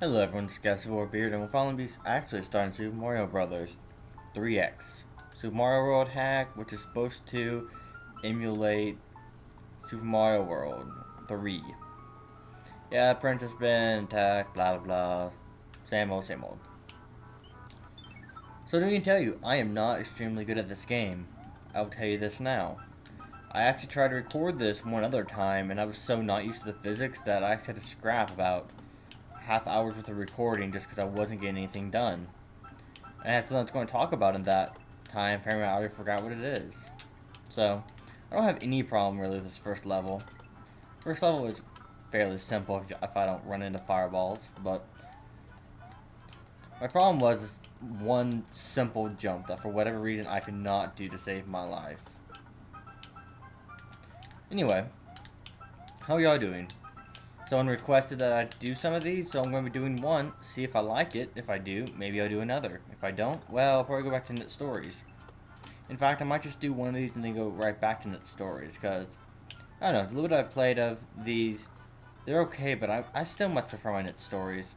Hello everyone, it's guywithcivilwarbeard, and we're finally actually starting Super Mario Brothers 3X. Super Mario World hack, which is supposed to emulate Super Mario World 3. Yeah, Princess been attacked, blah blah blah. Same old, same old. So let me tell you, I am not extremely good at this game. I'll tell you this now. I actually tried to record this one other time, and I was so not used to the physics that I actually had to scrap about half hours worth of recording just because I wasn't getting anything done. And I had something I was going to talk about in that time frame, I already forgot what it is. So, I don't have any problem really with this first level. First level is fairly simple if I don't run into fireballs, but my problem was this one simple jump that for whatever reason I could not do to save my life. Anyway, how are y'all doing? Someone requested that I do some of these, so I'm going to be doing one, see if I like it. If I do, maybe I'll do another. If I don't, well, I'll probably go back to Knit Stories. In fact, I might just do one of these and then go right back to Knit Stories, because, I don't know, the little bit I've played of these, they're okay, but I still much prefer my Knit Stories.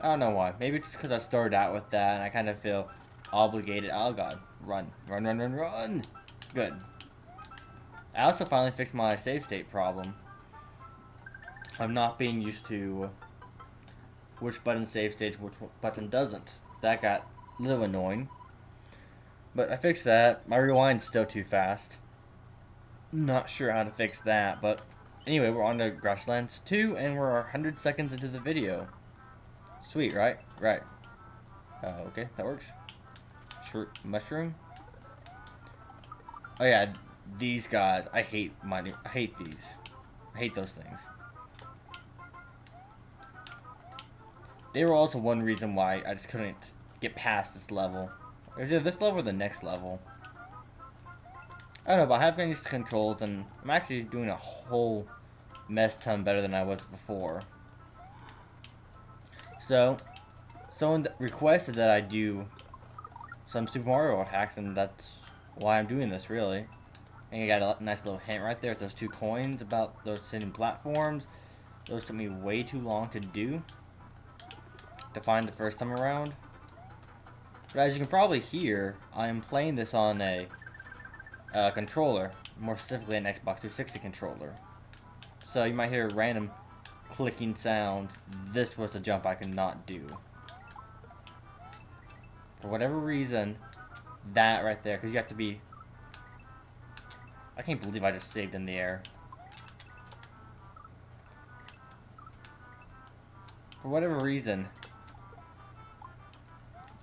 I don't know why. Maybe it's just because I started out with that, and I kind of feel obligated. Oh god, run, run, run, run, run! Good. I also finally fixed my save state problem. I'm not being used to which button saves states, which button doesn't. That got a little annoying. But I fixed that. My rewind's still too fast. Not sure how to fix that, but anyway, we're on to Grasslands 2, and we're 100 seconds into the video. Sweet, right? Right. Okay, that works. Mushroom. Oh yeah, these guys. I hate these. I hate those things. They were also one reason why I just couldn't get past this level. It was either this level or the next level. I don't know, but I have finished the controls, and I'm actually doing a whole mess ton better than I was before. So, someone requested that I do some Super Mario World hacks, and that's why I'm doing this, really. And you got a nice little hint right there with those 2 coins about those sitting platforms. Those took me way too long to do, to find the first time around. But as you can probably hear, I am playing this on a controller, more specifically an Xbox 360 controller. So you might hear random clicking sounds. This was the jump I could not do. For whatever reason, that right there, because you have to be... I can't believe I just saved in the air. For whatever reason,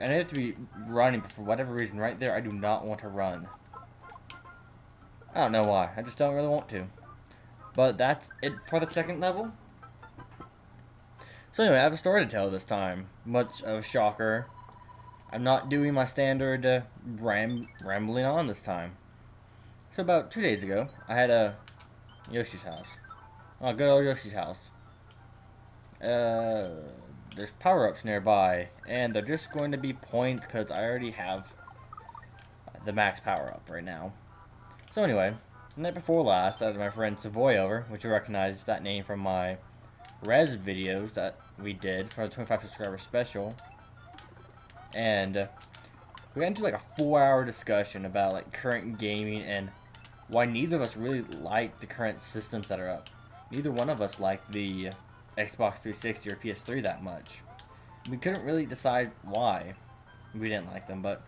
I need to be running, but for whatever reason, right there, I do not want to run. I don't know why. I just don't really want to. But that's it for the second level. So anyway, I have a story to tell this time. Much of a shocker. I'm not doing my standard rambling on this time. So about 2 days ago, I had a Yoshi's house. Oh, good old Yoshi's house. There's power-ups nearby, and they're just going to be points because I already have the max power-up right now. So anyway, the night before last, I had my friend Savoy over, which you recognize that name from my Res videos that we did for the 25 subscriber special. And we got into like a 4-hour discussion about like current gaming and why neither of us really like the current systems that are up. Neither one of us like the Xbox 360 or PS3 that much. We couldn't really decide why we didn't like them, but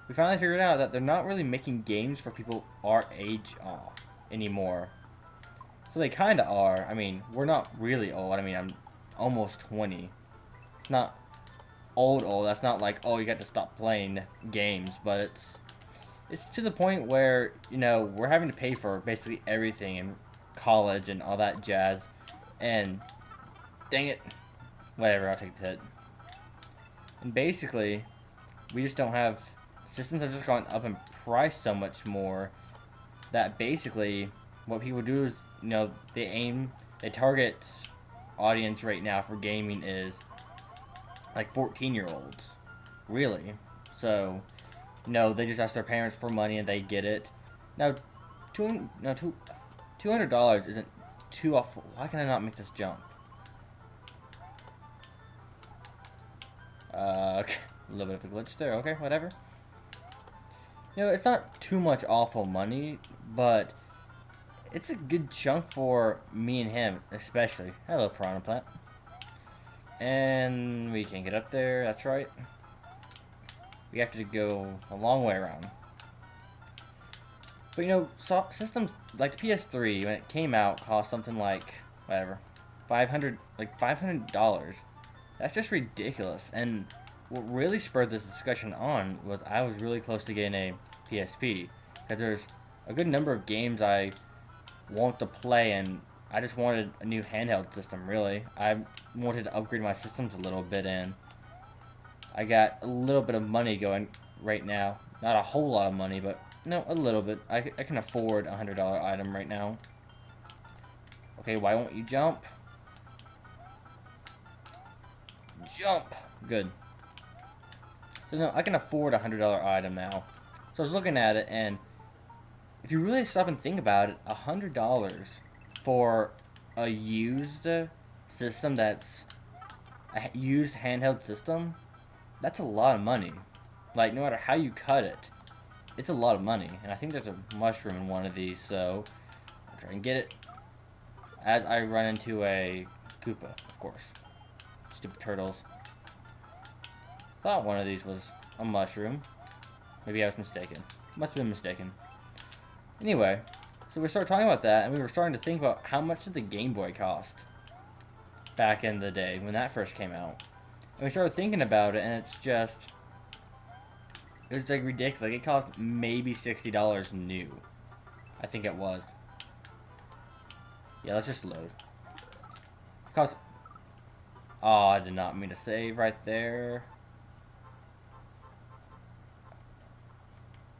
we finally figured out that they're not really making games for people our age anymore. So they kind of are. I mean, we're not really old. I mean, I'm almost 20. It's not old. That's not like, oh, you got to stop playing games, but it's to the point where, you know, we're having to pay for basically everything in college and all that jazz, and dang it, whatever, I'll take the hit. And basically, we just don't have, systems have just gone up in price so much more that basically what people do is, you know, they target audience right now for gaming is like 14-year-olds, really. So, you know, they just ask their parents for money and they get it. Now, $200 isn't too awful. Why can I not make this jump? Okay. A little bit of a glitch there. Okay, whatever. You know, it's not too much awful money, but it's a good chunk for me and him, especially. Hello, Piranha Plant. And we can't get up there, that's right. We have to go a long way around. But you know, systems like the PS3, when it came out, cost something like, whatever, $500. That's just ridiculous. And what really spurred this discussion on was I was really close to getting a PSP. Because there's a good number of games I want to play, and I just wanted a new handheld system, really. I wanted to upgrade my systems a little bit, and I got a little bit of money going right now. Not a whole lot of money, but no, a little bit. I can afford a $100 item right now. Okay, why won't you jump? Jump! Good. So no, I can afford a $100 item now. So I was looking at it, and if you really stop and think about it, $100 for a used system that's a used handheld system, that's a lot of money. Like, no matter how you cut it, it's a lot of money. And I think there's a mushroom in one of these, so I'll try and get it as I run into a Koopa, of course. Stupid turtles. Thought one of these was a mushroom. Maybe I was mistaken. Must have been mistaken. Anyway, so we started talking about that, and we were starting to think about how much did the Game Boy cost back in the day when that first came out. And we started thinking about it, and it's just, it was like ridiculous. Like, it cost maybe $60 new. I think it was. Yeah, let's just load. It cost, oh, I did not mean to save right there.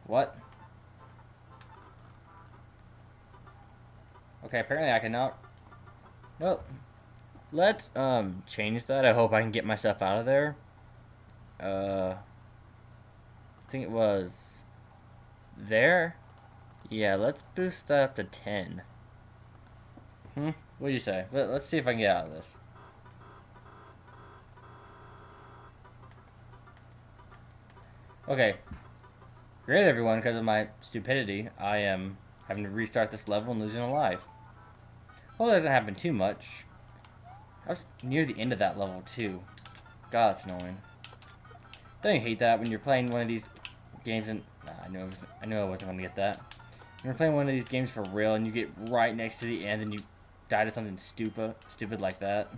What? Okay, apparently I cannot. Well, let's change that. I hope I can get myself out of there. I think it was there. Yeah, let's boost that up to 10. What do you say? Let's see if I can get out of this. Okay. Great, everyone. Because of my stupidity, I am having to restart this level and losing a life. Well, that doesn't happen too much. I was near the end of that level, too. God, that's annoying. Don't you hate that when you're playing one of these games and... Nah, I knew I wasn't going to get that. When you're playing one of these games for real and you get right next to the end and you die to something stupid like that.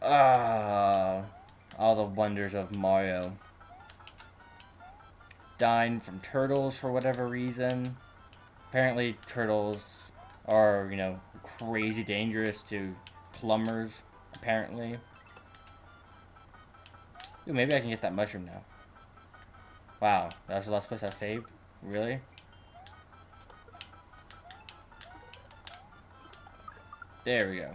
Ah, all the wonders of Mario. Dying from turtles for whatever reason. Apparently turtles are, you know, crazy dangerous to plumbers, apparently. Ooh, maybe I can get that mushroom now. Wow, that was the last place I saved? Really? There we go.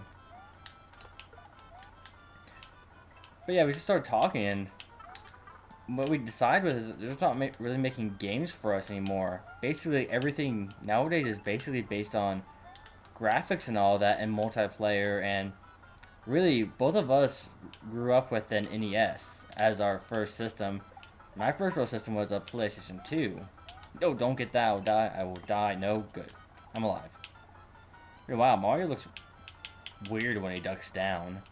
But yeah, we just started talking, and what we decided was they're just not really making games for us anymore. Basically, everything nowadays is basically based on graphics and all that, and multiplayer, and really, both of us grew up with an NES as our first system. My first real system was a PlayStation 2. No, don't get that, I will die. I will die. No, good. I'm alive. Wow, Mario looks weird when he ducks down.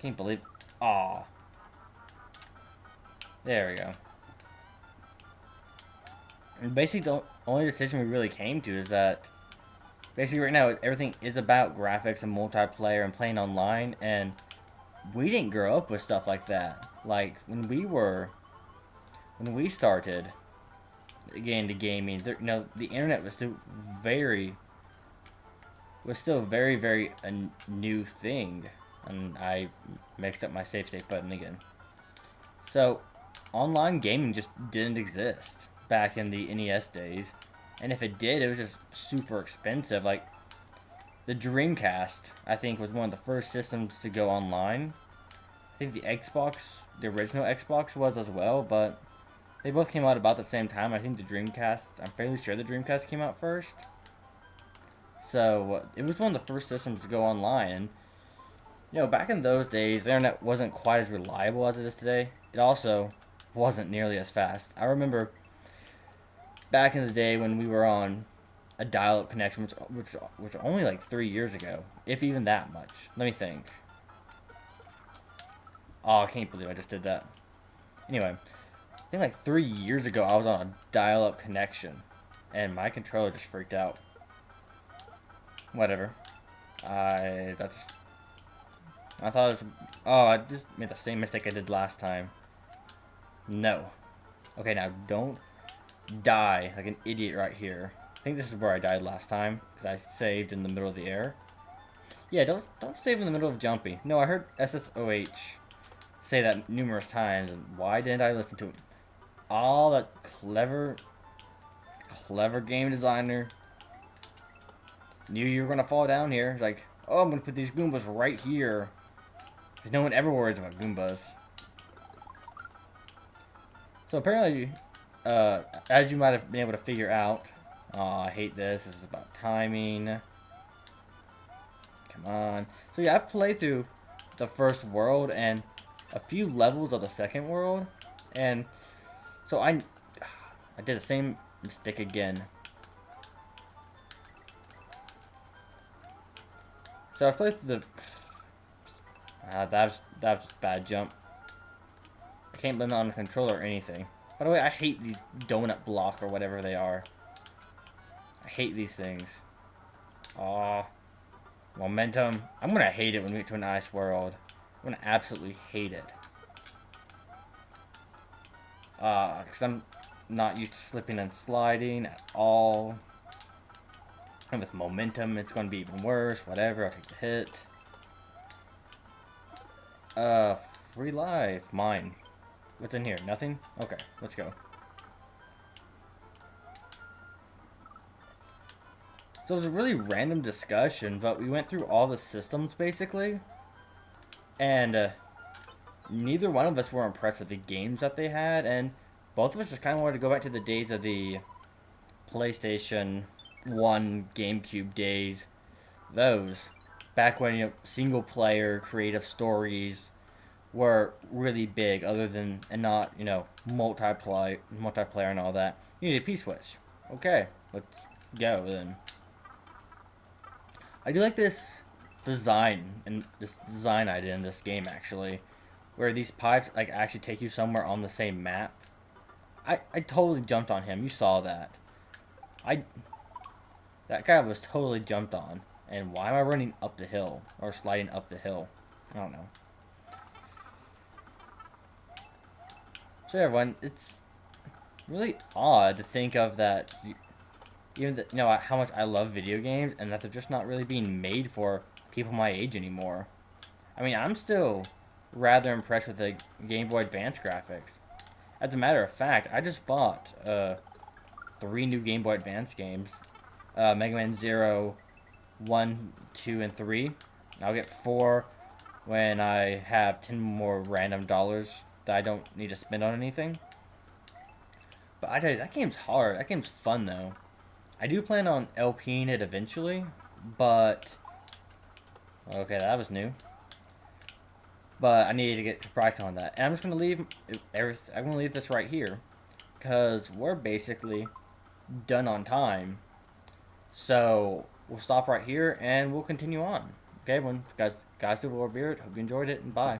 Can't believe... Aw. There we go. And basically, the only decision we really came to is that basically right now everything is about graphics and multiplayer and playing online, and we didn't grow up with stuff like that. Like when we started getting into gaming, you know, the internet was still very a new thing. And I mixed up my save state button again. So, online gaming just didn't exist back in the NES days. And if it did, it was just super expensive. Like, the Dreamcast, I think, was one of the first systems to go online. I think the Xbox, the original Xbox was as well, but they both came out about the same time. I think the Dreamcast, I'm fairly sure the Dreamcast came out first. So, it was one of the first systems to go online. Back in those days, the internet wasn't quite as reliable as it is today. It also wasn't nearly as fast. I remember back in the day when we were on a dial-up connection, which only like 3 years ago, if even that much. Let me think. Oh, I can't believe I just did that. Anyway, I think like 3 years ago, I was on a dial-up connection, and my controller just freaked out. Whatever. I thought it was... Oh, I just made the same mistake I did last time. No. Okay, now don't die like an idiot right here. I think this is where I died last time, because I saved in the middle of the air. Yeah, don't save in the middle of jumpy. No, I heard SSOH say that numerous times, and why didn't I listen to it? All that clever game designer knew you were going to fall down here. It's like, oh, I'm going to put these Goombas right here. Because no one ever worries about Goombas. So apparently, as you might have been able to figure out, I hate this. This is about timing. Come on. So yeah, I played through the first world and a few levels of the second world. And so I did the same mistake again. So I played through the... that was a bad jump. I can't blame it on the controller or anything. By the way, I hate these donut block or whatever they are. I hate these things. Aw. Momentum. I'm gonna hate it when we get to an ice world. I'm gonna absolutely hate it. Because I'm not used to slipping and sliding at all. And with momentum, it's gonna be even worse. Whatever, I'll take the hit. Free life. Mine. What's in here? Nothing? Okay, let's go. So it was a really random discussion, but we went through all the systems, basically. And, neither one of us were impressed with the games that they had, and both of us just kind of wanted to go back to the days of the PlayStation 1, GameCube days. Those. Back when, single-player creative stories were really big, other than, and not, multiplayer and all that. You need a P-switch. Okay, let's go then. I do like this design, and this design idea in this game, actually, where these pipes, actually take you somewhere on the same map. I totally jumped on him. You saw that. That guy was totally jumped on. And why am I running up the hill? Or sliding up the hill? I don't know. So everyone, it's really odd to think of that, how much I love video games, and that they're just not really being made for people my age anymore. I mean, I'm still rather impressed with the Game Boy Advance graphics. As a matter of fact, I just bought 3 new Game Boy Advance games. Mega Man 0, 1, 2, and 3. I'll get 4 when I have 10 more random dollars that I don't need to spend on anything. But I tell you, that game's hard. That game's fun, though. I do plan on LPing it eventually, but... Okay, that was new. But I need to get to practice on that. And I'm just going to leave everything. I'm going to leave this right here, because we're basically done on time. So we'll stop right here, and we'll continue on. Okay, everyone. Guys, Guywithcivilwarbeard, hope you enjoyed it, and bye.